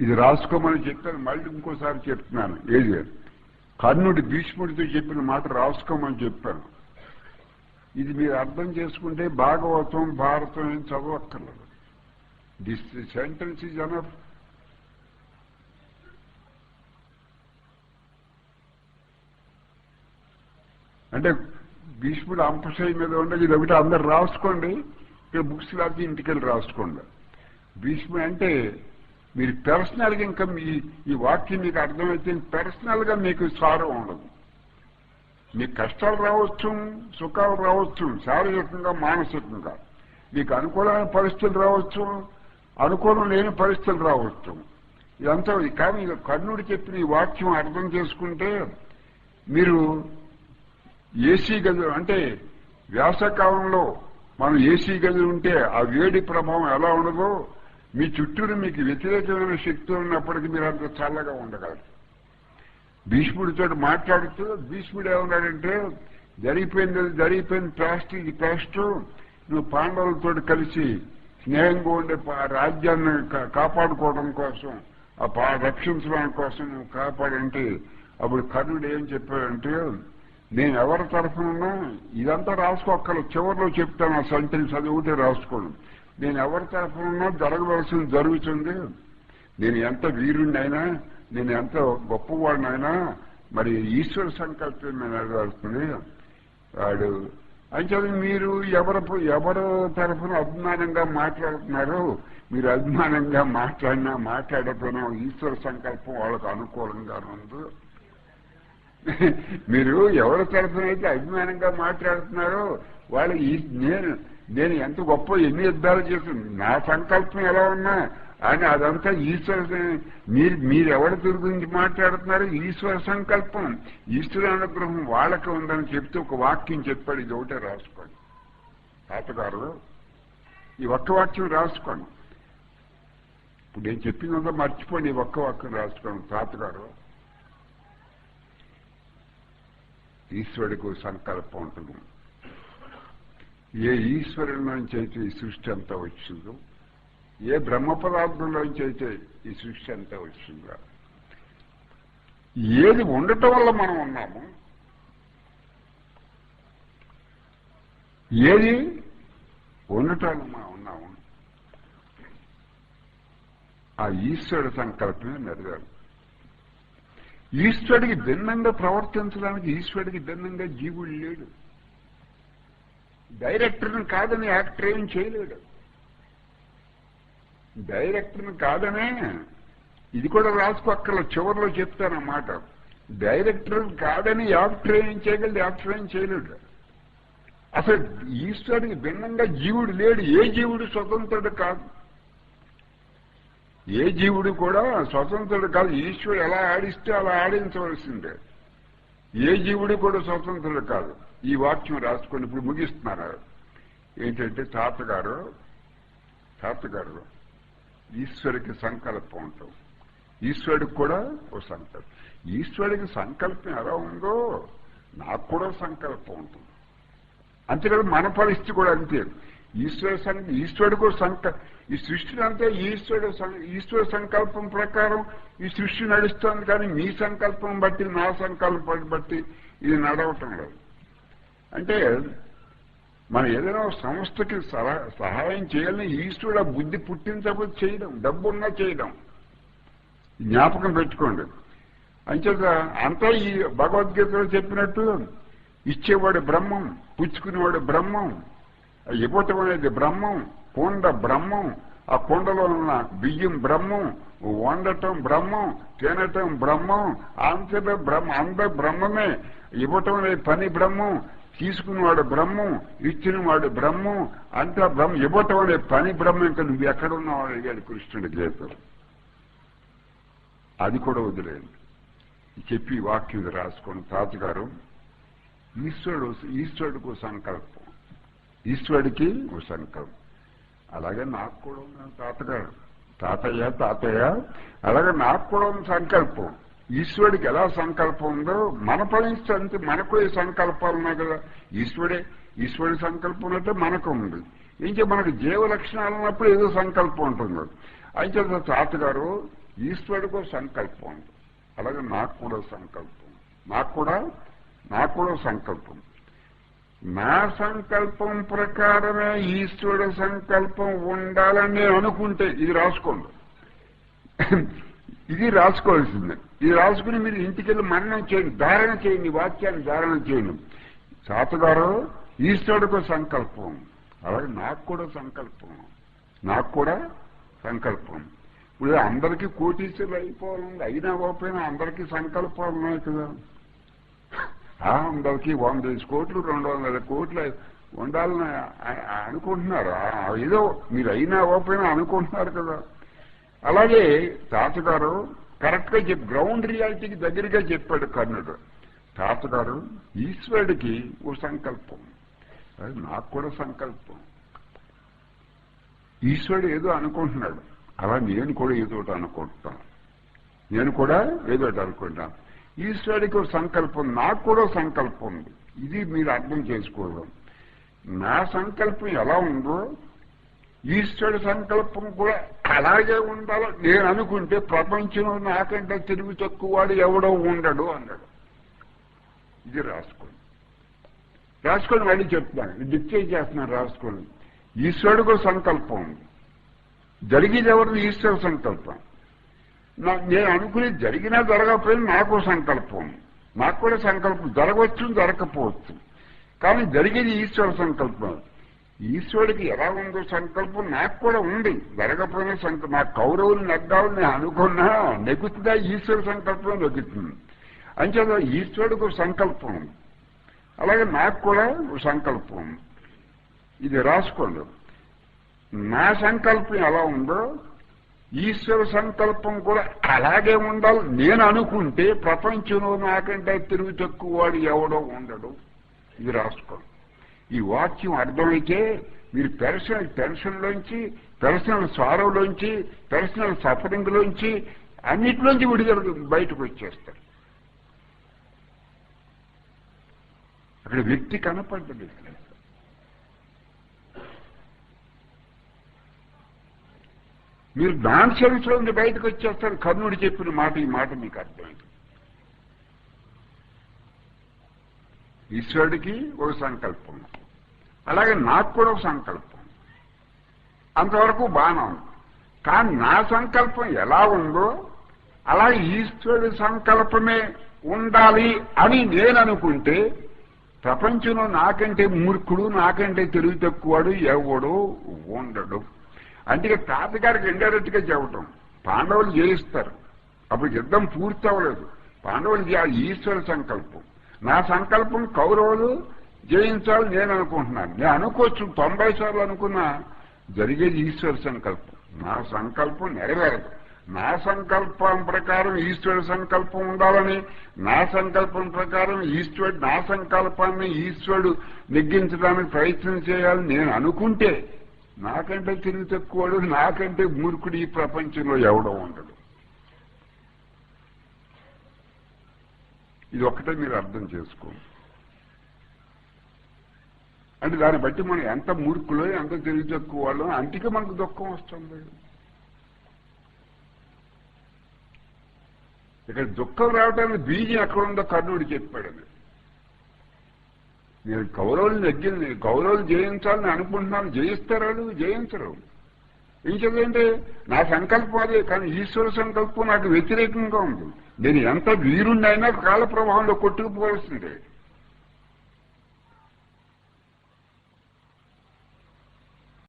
ఇది రాసుకోమని చెప్పాను, మళ్ళీ ఇంకోసారి చెప్తున్నాను. ఏది కర్ణుడి భీష్ముడితో చెప్పిన మాట రాసుకోమని చెప్పాను. ఇది మీరు అర్థం చేసుకుంటే భాగవతం భారతం ఏం చదవక్కర్లేదు. This sentence is enough. అంటే భీష్ముడు అంపశయ మీద ఉండదు. ఇది ఒకటి అందరు రాసుకోండి. ఇక్కడ బుక్స్ లాంటి ఇంటికి వెళ్ళి రాసుకోండి. భీష్ముడు అంటే మీరు పర్సనల్గా ఇంకా ఈ వాక్యం మీకు అర్థమైతే పర్సనల్గా మీకు సారం ఉండదు. మీకు కష్టాలు రావచ్చు, సుఖాలు రావచ్చు, శారీరకంగా మానసికంగా. మీకు అనుకూలమైన పరిస్థితులు రావచ్చు, అనుకూలం లేని పరిస్థితులు రావచ్చు. ఇదంతా కానీ కర్ణుడు చెప్పిన ఈ వాక్యం అర్థం చేసుకుంటే మీరు ఏసీ గదులు అంటే వేసవకాలంలో మనం ఏసీ గదులు ఉంటే ఆ వేడి ప్రభావం ఎలా ఉండదో మీ చుట్టూరు మీకు వ్యతిరేకమైన శక్తులు ఉన్నప్పటికీ మీరు అంత చల్లగా ఉండగలరు. భీష్ముడితో మాట్లాడుతూ భీష్ముడు ఏమన్నాడంటే జరిగిపోయింది పాస్ట్, ఇది పాస్ట్. నువ్వు పాండవులతో కలిసి స్నేహంగా ఉండే రాజ్యాన్ని కాపాడుకోవడం కోసం, ఆ రక్షించడం కోసం నువ్వు కాపాడంటే అప్పుడు కర్ణుడు ఏం చెప్పాడంటే నేను ఎవరి తరఫునున్నా ఇదంతా రాసుకోక్కర్లేదు, చివరిలో చెప్తాను ఆ సెంటెన్స్, అది ఒకటే రాసుకోండి. నేను ఎవరి తరఫునున్నా జరగవలసింది జరుగుతుంది. నేను ఎంత వీరుణ్ణైనా, నేను ఎంత గొప్పవాడినైనా మరి ఈశ్వర సంకల్పం నెరవేరుతుంది. వాడు అంటే మీరు ఎవరు తరఫున అభిమానంగా మాట్లాడుతున్నారు, మీరు అభిమానంగా మాట్లాడకపోయినా ఈశ్వర సంకల్పం వాళ్ళకు అనుకూలంగా ఉంది. మీరు ఎవరి తరఫున అయితే అభిమానంగా మాట్లాడుతున్నారో వాళ్ళు నేను ఎంత గొప్ప ఎన్ని యుద్ధాలు చేస్తుంది, నా సంకల్పం ఎలా ఉన్నా అని అదంతా ఈశ్వర మీరు ఎవరి గురించి మాట్లాడుతున్నారో ఈశ్వర సంకల్పం, ఈశ్వర అనుగ్రహం వాళ్ళకి ఉందని చెప్తే ఒక వాక్యం చెప్పాడు. ఇది ఒకటే రాసుకోండి తాతగారు, ఈ ఒక్క వాక్యం రాసుకోండి. ఇప్పుడు నేను చెప్పిందంతా మర్చిపోండి, ఈ ఒక్క వాక్యం రాసుకోండి. తాతగారు ఈశ్వరుడికి సంకల్పం ఉంటుంది. ఏ ఈశ్వరుడి నుంచి అయితే ఈ సృష్టి అంతా వచ్చిందో, ఏ బ్రహ్మ పదార్థంలోంచి అయితే ఈ సృష్టి అంతా వచ్చిందో, ఏది ఉండటం వల్ల మనం ఉన్నాము, ఏది ఉండటం వల్ల మనం ఉన్నాము, ఆ ఈశ్వరుడి సంకల్పమే నెరవేరు. ఈశ్వరుడికి భిన్నంగా ప్రవర్తించడానికి ఈశ్వరుడికి భిన్నంగా జీవుడు లేడు. డైరెక్టర్ని కాదని యాక్టర్ ఏం చేయలేడు. డైరెక్టర్ని కాదనే ఇది కూడా రాసుకోక్కర్లో, చివరిలో చెప్తానన్నమాట. డైరెక్టర్ కాదని యాక్టర్ ఏం చేయగలడు, యాక్టర్ ఏం చేయలేడు. అసలు ఈశ్వరుడికి భిన్నంగా జీవుడు లేడు. ఏ జీవుడు స్వతంత్రుడు కాదు, ఏ జీవుడు కూడా స్వతంత్రుడు కాదు. ఈశ్వరుడు ఎలా ఆడిస్తే అలా ఆడించవలసిందే. ఏ జీవుడు కూడా స్వతంత్రుడు కాదు. ఈ వాక్యం రాసుకొని ఇప్పుడు ముగిస్తున్నారు. ఏంటంటే తాతగారు ఈశ్వరుడికి సంకల్పం ఉంటుంది, ఈశ్వరుడికి కూడా ఓ సంకల్పం. ఈశ్వరుడికి సంకల్పం ఎలా ఉందో నాకు కూడా సంకల్పం ఉంటుంది. అంతేకాదు మన పరిస్థితి కూడా అంతే. ఈశ్వరుడికి ఈ సృష్టిని అంతా ఈశ్వర సంకల్పం ప్రకారం ఈ సృష్టి నడుస్తోంది. కానీ మీ సంకల్పం బట్టి, నా సంకల్పం బట్టి ఇది నడవటం లేదు. అంటే మనం ఏదైనా సంస్థకి సహాయం చేయాలని ఈశ్వరుడు ఆ బుద్ధి పుట్టించకపోతే చేయడం, డబ్బున్నా చేయడం. జ్ఞాపకం పెట్టుకోండి. అంచేత అంతా ఈ భగవద్గీతలో చెప్పినట్టు ఇచ్చేవాడు బ్రహ్మం, పుచ్చుకునేవాడు బ్రహ్మం, ఇవ్వటం అనేది బ్రహ్మం, కొండ బ్రహ్మం, ఆ కొండలో ఉన్న బియ్యం బ్రహ్మం, వండటం బ్రహ్మం, తినటం బ్రహ్మం, అంతలో అందరూ బ్రహ్మమే. ఇవ్వటం అనేది పని బ్రహ్మం, తీసుకునేవాడు బ్రహ్మం, ఇచ్చినవాడు బ్రహ్మం, అంతా బ్రహ్మ. ఇవ్వటం అనే పని బ్రహ్మం. ఇంకా నువ్వు ఎక్కడున్నావు అడిగాడు కృష్ణుడి గీతలు. అది కూడా వదిలేదు. చెప్పి వాక్యం రాసుకోండి. తాతగారు ఈశ్వరుడికి సంకల్పం, ఈశ్వరుడికి ఓ సంకల్పం. అలాగే నాకు కూడా ఉన్నాను తాతగారు, తాతయ్య అలాగే నాకు కూడా ఉన్న సంకల్పం. ఈశ్వరుడికి ఎలా సంకల్పం ఉందో మన పరిస్థితి అంతే. మనకు ఏ సంకల్పాలు ఉన్నాయి కదా. ఈశ్వరుడి సంకల్పం అంటే మనకు ఉంది. ఇంకే మనకు జీవ లక్షణాలు ఉన్నప్పుడు ఏదో సంకల్పం ఉంటుంది. అయితే తాతగారు ఈశ్వరుడికి ఒక సంకల్పం ఉంది. అలాగే నాకు కూడా సంకల్పం, నాకు కూడా సంకల్పం. నా సంకల్పం ప్రకారమే ఈశ్వరుడు సంకల్పం ఉండాలని నేను అనుకుంటే, ఇది రాసుకోండి, ఇది రాసుకోవాల్సిందే. ఇది రాసుకుని మీరు ఇంటికెళ్ళి మననం చేయండి, ధారణ చేయండి, వాక్యాన్ని ధారణ చేయండి. తాతగారు ఈశ్వరుడికి సంకల్పం, అలాగే నాకు కూడా సంకల్పం. ఇప్పుడు అందరికీ కోటీశ్వరులు అయిపోవాలండి, అయినా పోయినా అందరికీ సంకల్పాలు ఉన్నాయి కదా. అందరికీ 100 కోట్లు 200 కోట్లు ఉండాలని అనుకుంటున్నారు. ఏదో మీరు అయినా పోయినా అనుకుంటున్నారు కదా. అలాగే తాతగారు కరెక్ట్గా గ్రౌండ్ రియాలిటీకి దగ్గరగా చెప్పాడు కర్ణుడు. తాతగారు ఈశ్వరుడికి ఓ సంకల్పం, అది నాకు కూడా సంకల్పం. ఈశ్వరుడు ఏదో అనుకుంటున్నాడు, అలా నేను కూడా ఏదో అనుకుంటాను. ఈశ్వరుడికి ఒక సంకల్పం, నాకు కూడా సంకల్పం ఉంది. ఇది మీరు అర్థం చేసుకోవడం. నా సంకల్పం ఎలా ఉందో ఈశ్వరుడి సంకల్పం కూడా అలాగే ఉండాలో నేను అనుకుంటే ప్రపంచంలో నాకంటే తిరుగు తక్కువ వాడు ఎవడో ఉండడు అన్నాడు. ఇది రాసుకోండి మళ్ళీ చెప్తున్నాను, డిక్టేట్ చేస్తున్నాను, రాసుకోండి. ఈశ్వరుడికి ఒక సంకల్పం ఉంది, జరిగేది ఎవరిది? ఈశ్వర సంకల్పం. నేను అనుకుని జరిగినా జరగకపోయినా నాకు సంకల్పం, నాకు కూడా సంకల్పం జరగవచ్చు జరగకపోవచ్చు, కానీ జరిగేది ఈశ్వర సంకల్పం. ఈశ్వరుడికి ఎలా ఉందో సంకల్పం నాకు కూడా ఉంది, జరగకపోయినా నాకు కౌరవులు నెగ్గాలని నేను అనుకున్నా నెగ్గుతుందా? ఈశ్వర సంకల్పం నెగ్గుతుంది. అంచేత ఈశ్వరుడికి ఒక సంకల్పం ఉంది, అలాగే నాకు కూడా ఒక సంకల్పం ఉంది. ఇది రాసుకోండి. నా సంకల్పం ఎలా ఉందో ఈశ్వర సంకల్పం కూడా అలాగే ఉండాలి నేను అనుకుంటే ప్రపంచంలో నాకంటే తిరుగు తక్కువ వాడు ఎవడో ఉండడు. ఇది రాసుకోండి. ఈ వాక్యం అర్థమైతే మీరు పర్సనల్ టెన్షన్లోంచి, పర్సనల్ సారోలోంచి, పర్సనల్ సఫరింగ్లోంచి, అన్నిటిలోంచి విడుదల బయటకు వచ్చేస్తారు. అక్కడ వ్యక్తి కనపడ్డది. మీరు నాన్ సెన్స్ లో బయటకు వచ్చేస్తారు. కర్ణుడు చెప్పిన మాట, ఈ మాట మీకు అర్థమైంది. ఈశ్వరుడికి ఒక సంకల్పం, అలాగే నాకు కూడా ఒక సంకల్పం. అంతవరకు బాగానే ఉంది. కానీ నా సంకల్పం ఎలా ఉందో అలా ఈశ్వరుడి సంకల్పమే ఉండాలి అని నేను అనుకుంటే ప్రపంచంలో నాకంటే మూర్ఖుడు, నాకంటే తెలివి తక్కువడు ఎవడో ఉండడు. అందుకే తాతగారికి ఇండైరెక్ట్ గా చెప్పటం, పాండవులు జయిస్తారు. అప్పుడు యుద్ధం పూర్తి అవ్వలేదు, పాండవులు ఈశ్వర సంకల్పం. నా సంకల్పం కౌరవులు జయించాలని నేను అనుకుంటున్నాను. నేను అనుకోవచ్చు 90 సార్లు అనుకున్నా, జరిగేది ఈశ్వర సంకల్పం. నా సంకల్పం నెరవేరదు. నా సంకల్పం ప్రకారం ఈశ్వరుడు సంకల్పం ఉండాలని, నా సంకల్పం ప్రకారం నా సంకల్పాన్ని ఈశ్వరుడు నెగ్గించడానికి ప్రయత్నం చేయాలని నేను అనుకుంటే నాకంటే తెలివి తక్కువడు, నాకంటే మూర్ఖుడు ఈ ప్రపంచంలో ఎవడో ఉండడు. ఇది ఒక్కటే మీరు అర్థం చేసుకోండి. అంటే దాన్ని బట్టి మనం ఎంత మూర్ఖులో, ఎంత తెలివి తక్కువ వాళ్ళో అందుకే మనకు దుఃఖం వస్తుంది. ఇక్కడ దుఃఖం రావడానికి బీజం ఎక్కడుందో కర్ణుడు చెప్పాడు. నేను కౌరవులు నెగ్గింది, కౌరవులు జయించాలని అనుకుంటున్నాను. జయిస్తారు వాళ్ళు? జయించరు. ఏం చదివంటే నా సంకల్పం అదే, కానీ ఈశ్వర సంకల్పం నాకు వ్యతిరేకంగా ఉంది. నేను ఎంత వీరుణ్ణైనా కాల ప్రవాహంలో కొట్టుకుపోవాల్సిందే.